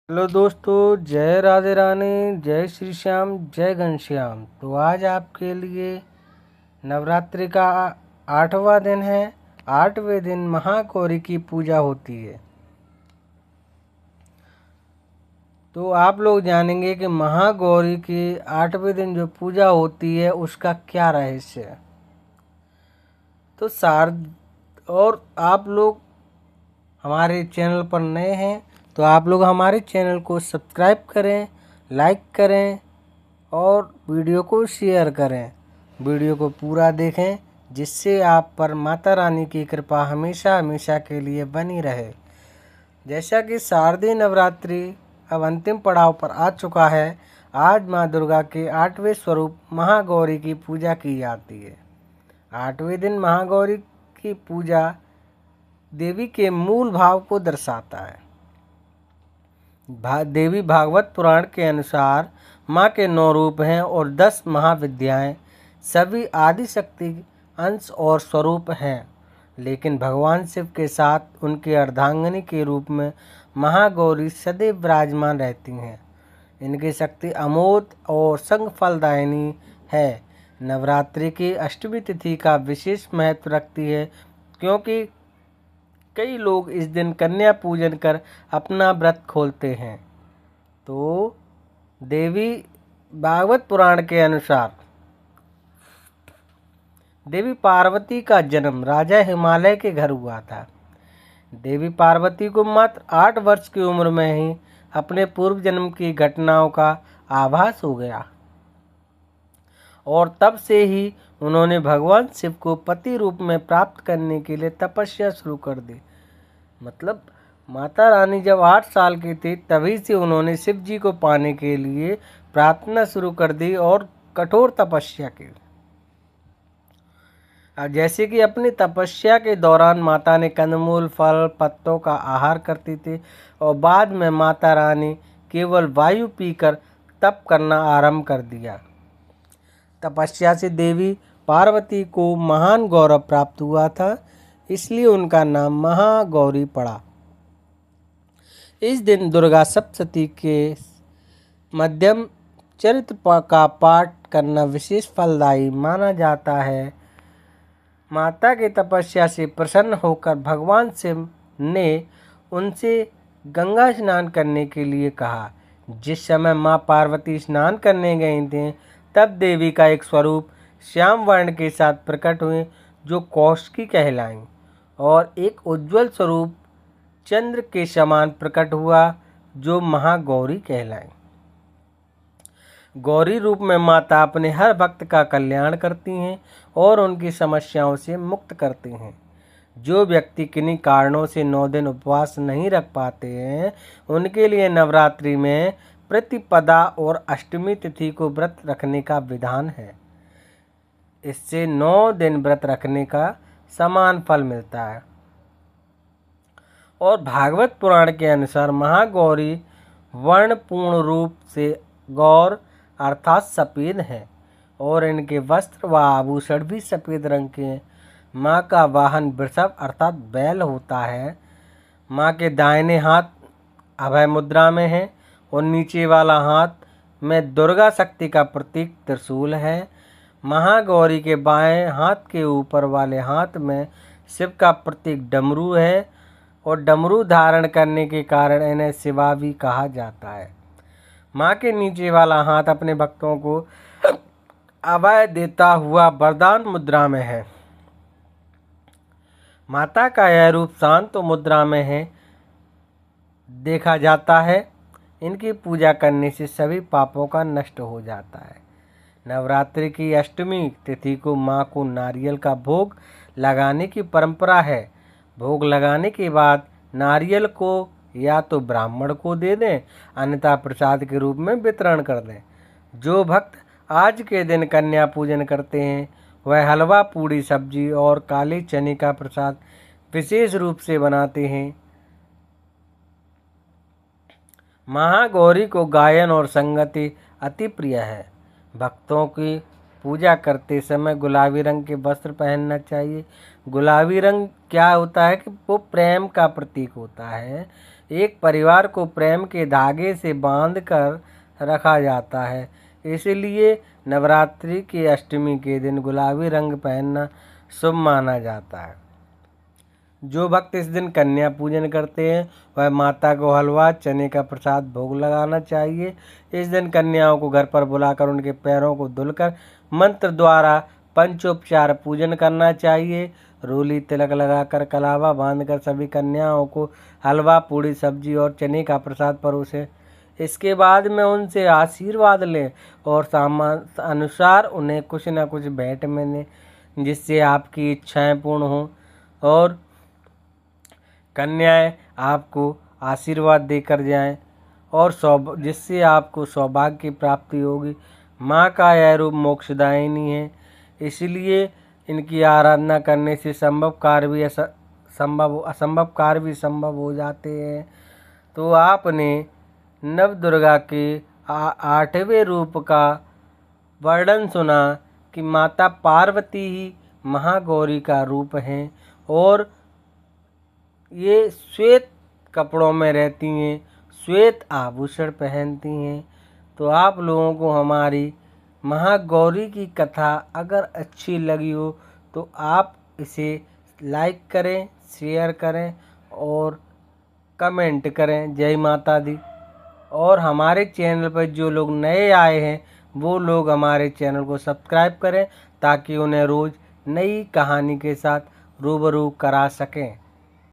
Hello दोस्तों, जय राधे रानी, जय श्री श्याम, जय घनश्याम। तो आज आपके लिए नवरात्रि का 8वां दिन है। 8वें दिन महागौरी की पूजा होती है। तो आप लोग जानेंगे कि महागौरी की 8वें दिन जो पूजा होती है उसका क्या रहस्य है। तो और आप लोग हमारे चैनल पर नए हैं तो आप लोग हमारे चैनल को सब्सक्राइब करें, लाइक करें और वीडियो को शेयर करें। वीडियो को पूरा देखें जिससे आप पर माता रानी की कृपा हमेशा हमेशा के लिए बनी रहे। जैसा कि शारदीय नवरात्रि अब अंतिम पड़ाव पर आ चुका है, आज माँ दुर्गा के 8वें स्वरूप महागौरी की पूजा की जाती है। 8वें दिन महागौरी की पूजा देवी के मूल भाव को दर्शाता है। देवी भागवत पुराण के अनुसार माँ के 9 रूप हैं और 10 महाविद्याएं सभी आदि शक्ति अंश और स्वरूप हैं, लेकिन भगवान शिव के साथ उनके अर्धांगिनी के रूप में महागौरी सदैव विराजमान रहती हैं। इनकी शक्ति अमोघ और संग फलदायिनी है। नवरात्रि की अष्टमी तिथि का विशेष महत्व रखती है क्योंकि कई लोग इस दिन कन्या पूजन कर अपना व्रत खोलते हैं। तो देवी भागवत पुराण के अनुसार देवी पार्वती का जन्म राजा हिमालय के घर हुआ था। देवी पार्वती को मात्र 8 वर्ष की उम्र में ही अपने पूर्व जन्म की घटनाओं का आभास हो गया और तब से ही उन्होंने भगवान शिव को पति रूप में प्राप्त करने के लिए तपस्या शुरू कर दी। मतलब माता रानी जब 8 साल की थी तभी से उन्होंने शिव जी को पाने के लिए प्रार्थना शुरू कर दी और कठोर तपस्या की। अब जैसे कि अपनी तपस्या के दौरान माता ने कंदमूल, फल, पत्तों का आहार करती थी और बाद में माता रानी केवल वायु पीकर तप करना आरंभ कर दिया। तपस्या से देवी पार्वती को महान गौरव प्राप्त हुआ था, इसलिए उनका नाम महागौरी पड़ा। इस दिन दुर्गा सप्तशती के मध्यम चरित्र का पाठ करना विशेष फलदायी माना जाता है। माता की तपस्या से प्रसन्न होकर भगवान शिव ने उनसे गंगा स्नान करने के लिए कहा। जिस समय माँ पार्वती स्नान करने गई थीं तब देवी का एक स्वरूप श्याम वर्ण के साथ प्रकट हुए जो कौशिकी कहलाईं और एक उज्जवल स्वरूप चंद्र के समान प्रकट हुआ जो महागौरी कहलाईं। गौरी रूप में माता अपने हर भक्त का कल्याण करती हैं और उनकी समस्याओं से मुक्त करती हैं। जो व्यक्ति किन्हीं कारणों से 9 दिन उपवास नहीं रख पाते हैं उनके लिए नवरात्रि में प्रतिपदा और अष्टमी तिथि को व्रत रखने का विधान है। इससे 9 दिन व्रत रखने का समान फल मिलता है। और भागवत पुराण के अनुसार महागौरी वर्ण पूर्ण रूप से गौर अर्थात सफ़ेद हैं और इनके वस्त्र व आभूषण भी सफ़ेद रंग के हैं। माँ का वाहन वृषभ अर्थात बैल होता है। माँ के दाहिने हाथ अभय मुद्रा में है और नीचे वाला हाथ में दुर्गा शक्ति का प्रतीक त्रिशूल है। महागौरी के बाएं हाथ के ऊपर वाले हाथ में शिव का प्रतीक डमरू है और डमरू धारण करने के कारण इन्हें शिवा भी कहा जाता है। माँ के नीचे वाला हाथ अपने भक्तों को अभय देता हुआ वरदान मुद्रा में है। माता का यह रूप शांत मुद्रा में है देखा जाता है। इनकी पूजा करने से सभी पापों का नष्ट हो जाता है। नवरात्रि की अष्टमी तिथि को माँ को नारियल का भोग लगाने की परंपरा है। भोग लगाने के बाद नारियल को या तो ब्राह्मण को दे दें अन्यथा प्रसाद के रूप में वितरण कर दें। जो भक्त आज के दिन कन्या पूजन करते हैं वह हलवा, पूड़ी, सब्जी और काले चने का प्रसाद विशेष रूप से बनाते हैं। महागौरी को गायन और संगति अति प्रिय है। भक्तों की पूजा करते समय गुलाबी रंग के वस्त्र पहनना चाहिए। गुलाबी रंग क्या होता है कि वो प्रेम का प्रतीक होता है। एक परिवार को प्रेम के धागे से बांध कर रखा जाता है। इसलिए नवरात्रि की अष्टमी के दिन गुलाबी रंग पहनना शुभ माना जाता है। जो भक्त इस दिन कन्या पूजन करते हैं वह माता को हलवा चने का प्रसाद भोग लगाना चाहिए। इस दिन कन्याओं को घर पर बुलाकर उनके पैरों को धुलकर मंत्र द्वारा पंचोपचार पूजन करना चाहिए। रोली तिलक लगाकर कलावा बांधकर सभी कन्याओं को हलवा पूड़ी सब्जी और चने का प्रसाद परोसें। इसके बाद में उनसे आशीर्वाद लें और सामर्थ्य अनुसार उन्हें कुछ न कुछ भेंट में दें जिससे आपकी इच्छाएं पूर्ण हों और कन्याएं आपको आशीर्वाद देकर जाएं और जिससे आपको सौभाग्य की प्राप्ति होगी। माँ का यह रूप मोक्षदायिनी है, इसलिए इनकी आराधना करने से असंभव कार्य भी संभव हो जाते हैं। तो आपने नव दुर्गा के 8वें रूप का वर्णन सुना कि माता पार्वती ही महागौरी का रूप हैं और ये श्वेत कपड़ों में रहती हैं, श्वेत आभूषण पहनती हैं। तो आप लोगों को हमारी महागौरी की कथा अगर अच्छी लगी हो तो आप इसे लाइक करें, शेयर करें और कमेंट करें। जय माता दी। और हमारे चैनल पर जो लोग नए आए हैं वो लोग हमारे चैनल को सब्सक्राइब करें ताकि उन्हें रोज़ नई कहानी के साथ रूबरू करा सकें।